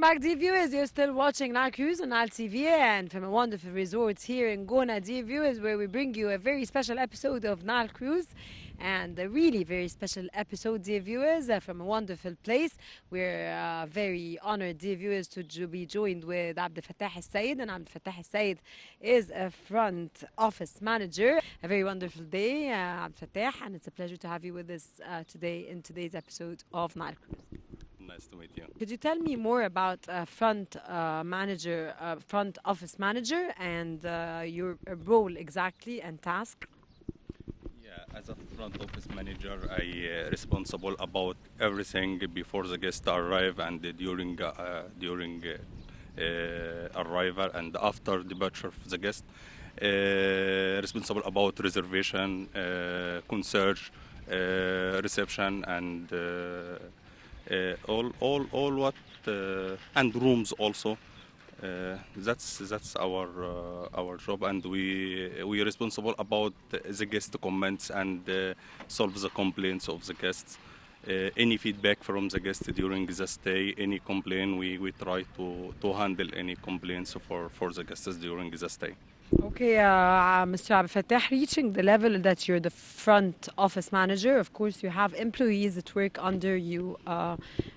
back, dear viewers. You're still watching Nile Cruise on Nile TV and from a wonderful resort here in Gona, dear viewers, where we bring you a very special episode of Nile Cruise. And a really very special episode, dear viewers, from a wonderful place. We're very honored, dear viewers, to be joined with Abdel Fattah al-Sayed. And Abdel Fattah al-Sayed is a front office manager. A very wonderful day, Abdel Fattah, and it's a pleasure to have you with us today in today's episode of Nile Cruise. Nice to meet you. Could you tell me more about front office manager, and your role exactly and task? Yeah, as a front office manager, I responsible about everything before the guest arrive and during arrival and after departure of the guest. Responsible about reservation, concierge, reception, and all what and rooms also. That's our job, and we responsible about the guest comments and solve the complaints of the guests. Any feedback from the guest during the stay, any complaint, we try to handle any complaints for the guests during the stay. Okay, Mr. Abdel Fattah, reaching the level that you're the front office manager, of course you have employees that work under you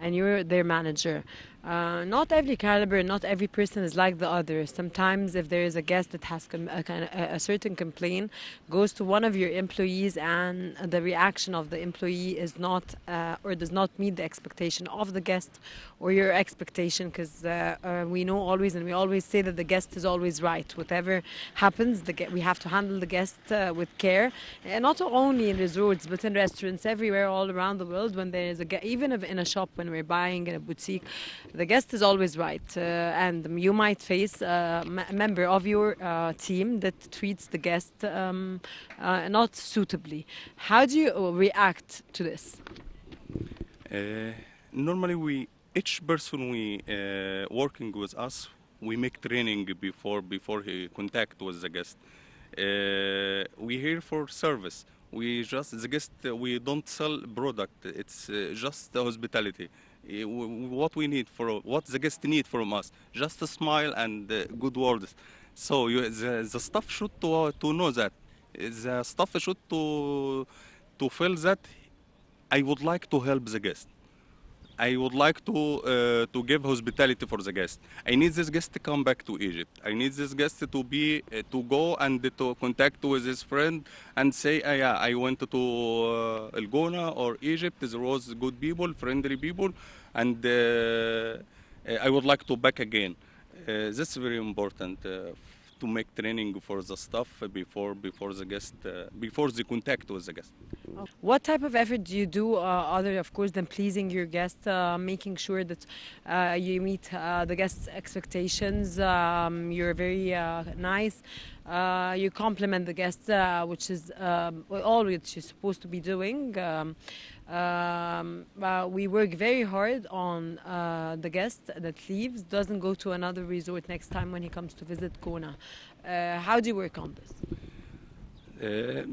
and you're their manager. Not every caliber, not every person is like the other. Sometimes if there is a guest that has a certain complaint, goes to one of your employees and the reaction of the employee is not or does not meet the expectation of the guest or your expectation, because we know always and we always say that the guest is always right. Whatever happens, we have to handle the guest with care, and not only in resorts but in restaurants everywhere all around the world. When there is even in a shop, when we're buying in a boutique, the guest is always right, and you might face a member of your team that treats the guest not suitably. How do you react to this? Normally, each person working with us, we make training before he contact with the guest. We here for service. The guest, we don't sell product. It's just the hospitality. What the guest need from us, just a smile and good words. So the staff should to know that. The staff should to feel that I would like to help the guest. I would like to give hospitality for the guest. I need this guest to come back to Egypt. I need this guest to go and to contact with his friend and say, yeah, I went to El Gona or Egypt. There was good people, friendly people, and I would like to back again. That's very important to make training for the staff before the guest, before the contact with the guest. What type of effort do you do other, of course, than pleasing your guest, making sure that you meet the guest's expectations, you're very nice, you compliment the guest, which is all which you're supposed to be doing. We work very hard on the guest that leaves, doesn't go to another resort next time when he comes to visit Kona. How do you work on this?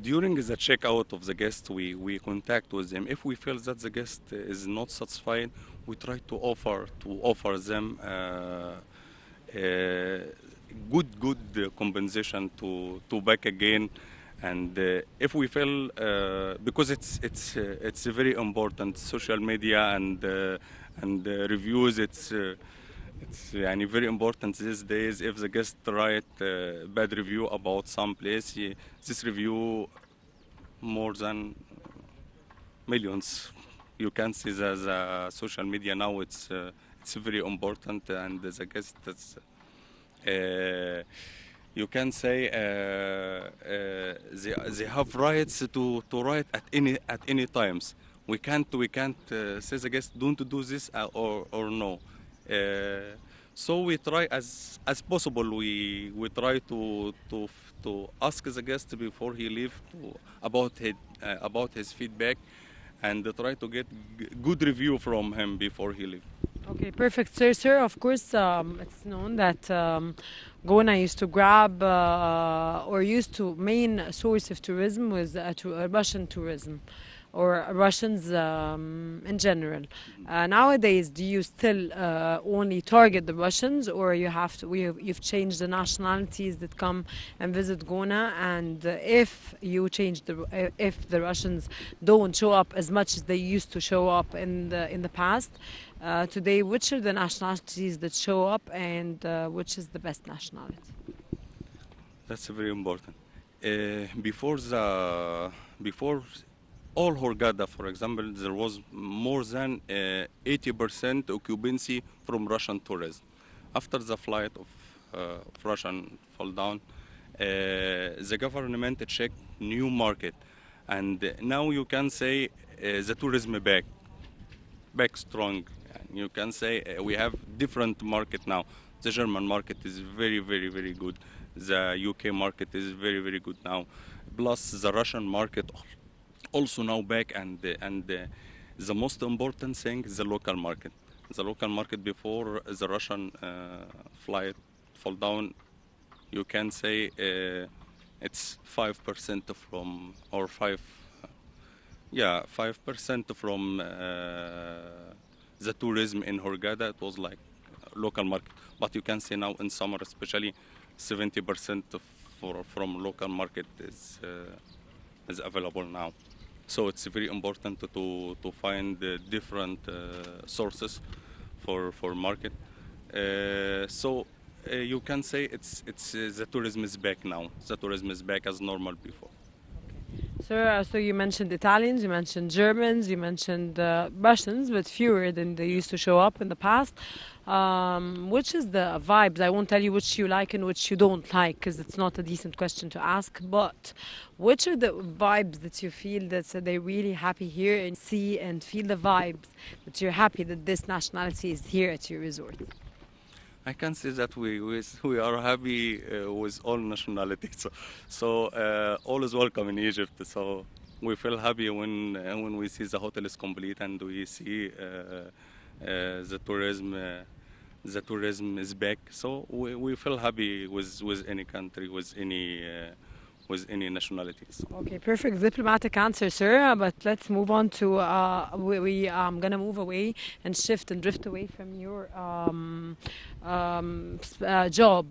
During the checkout of the guest, we contact with them. If we feel that the guest is not satisfied, we try to offer them good compensation to back again. And if we feel because it's very important, social media and reviews, it's very important these days. If the guest write bad review about some place, this review more than millions. You can see the social media now. It's very important, and the guest you can say they have rights to write at any times. We can't say the guest don't do this or no. So we try as possible. We try to ask the guest before he leave about his feedback, and try to get good review from him before he leave. Okay, perfect, sir. Of course, it's known that Gona used to grab or used to main source of tourism was Russian tourism. or Russians in general. Nowadays, do you still only target the Russians, or you've changed the nationalities that come and visit Gona? And if you change if the Russians don't show up as much as they used to show up in the past, today, which are the nationalities that show up, and which is the best nationality? That's very important. Before all Hurghada, for example, there was more than 80% occupancy from Russian tourism. After the flight of Russian fall down, the government checked new market, and now you can say the tourism back strong. You can say we have different market now. The German market is very, very, very good. The UK market is very, very good now. Plus the Russian market also now back, and the most important thing is the local market. The local market before the Russian flight fall down, you can say it's 5% from, or 5% from the tourism in Hurghada. It was like local market, but you can see now in summer, especially 70% from local market is available now. So it's very important to find different sources for market. You can say it's the tourism is back now. The tourism is back as normal before. So you mentioned Italians, you mentioned Germans, you mentioned Russians, but fewer than they used to show up in the past. Which is the vibes? I won't tell you which you like and which you don't like, because it's not a decent question to ask. But which are the vibes that you feel that they're really happy here, and see and feel the vibes that you're happy that this nationality is here at your resort? I can say that we are happy with all nationalities. So all is welcome in Egypt. So we feel happy when we see the hotel is complete and we see the tourism. The tourism is back. So we feel happy with any country, with any nationalities. Okay, perfect diplomatic answer, sir. But let's move on to I'm gonna move away and shift and drift away from your job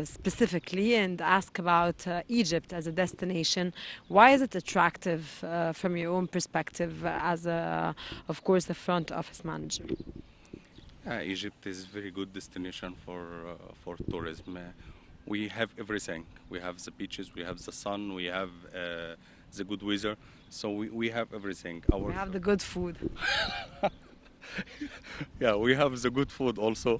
specifically, and ask about Egypt as a destination. Why is it attractive from your own perspective as of course, the front office manager? Egypt is very good destination for tourism. We have everything. We have the beaches, we have the sun, we have the good weather. So we have everything. We have the good food. Yeah, we have the good food also.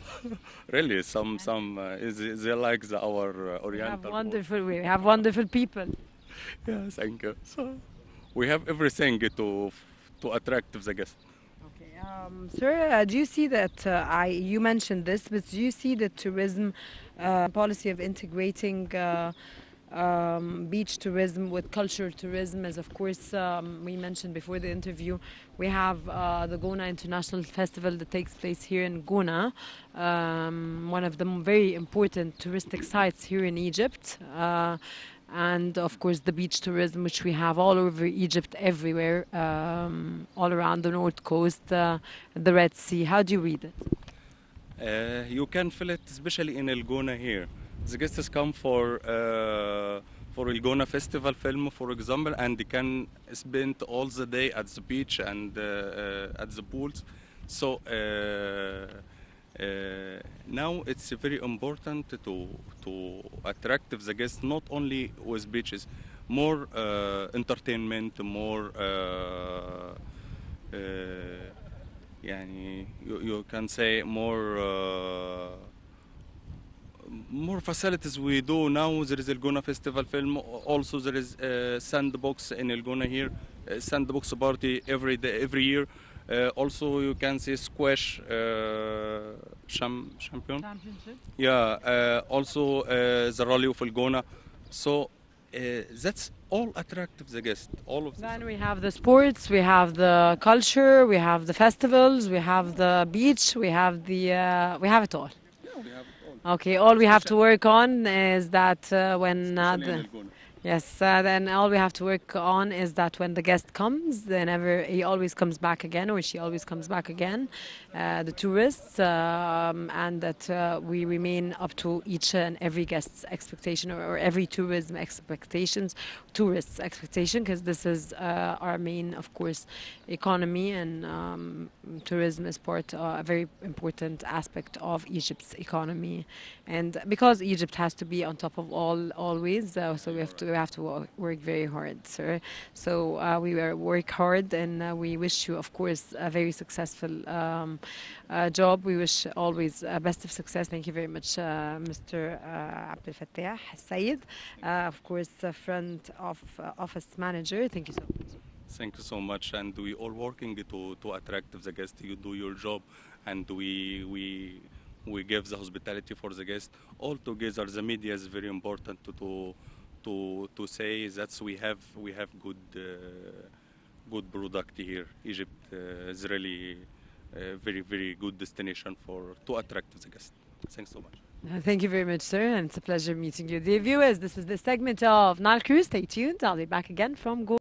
Really, some they like our Oriental. We have wonderful people. Yeah, thank you. So we have everything to attract the guests. Sir, do you see that, you mentioned this, but do you see the tourism policy of integrating beach tourism with cultural tourism? As of course we mentioned before the interview, we have the Gona International Festival that takes place here in Gona, one of the very important touristic sites here in Egypt. And of course the beach tourism, which we have all over Egypt, everywhere, all around the north coast, the Red Sea. How do you read it? You can feel it, especially in El Gona here. The guests come for El Gona Festival film, for example, and they can spend all the day at the beach and at the pools. So now it's very important to attract the guests not only with beaches, more entertainment, more you can say more facilities we do now. There is El Gona Festival film. Also there is sandbox in El Gona here, sandbox party every year. Also you can see squash championship. Yeah, also the rally of El Gona. So that's all attractive the guests. All of this. Then we have the sports, we have the culture, we have the festivals, we have the beach, we have we have it all. Yeah, we have it all. Okay, all we have to work on is that when Yes, then all we have to work on is that when the guest comes, whenever he always comes back again or she always comes back again, the tourists, and that we remain up to each and every guest's expectation or every tourist's expectation, because this is our main, of course, economy, and tourism is a very important aspect of Egypt's economy, and because Egypt has to be on top of all always, so we have to work very hard, sir. So we will work hard, and we wish you, of course, a very successful job. We wish always best of success. Thank you very much, Mr. Abdel Fattah Sayed, of course, front of office manager. Thank you so much. Thank you so much, and we all working to attract the guest. You do your job, and we give the hospitality for the guest. All together, the media is very important to say that we have good product here. Egypt is really a very good destination to attract the guest. Thanks so much. Thank you very much, sir, and it's a pleasure meeting you. Dear viewers, this was the segment of Nile Cruise. Stay tuned. I'll be back again from Go.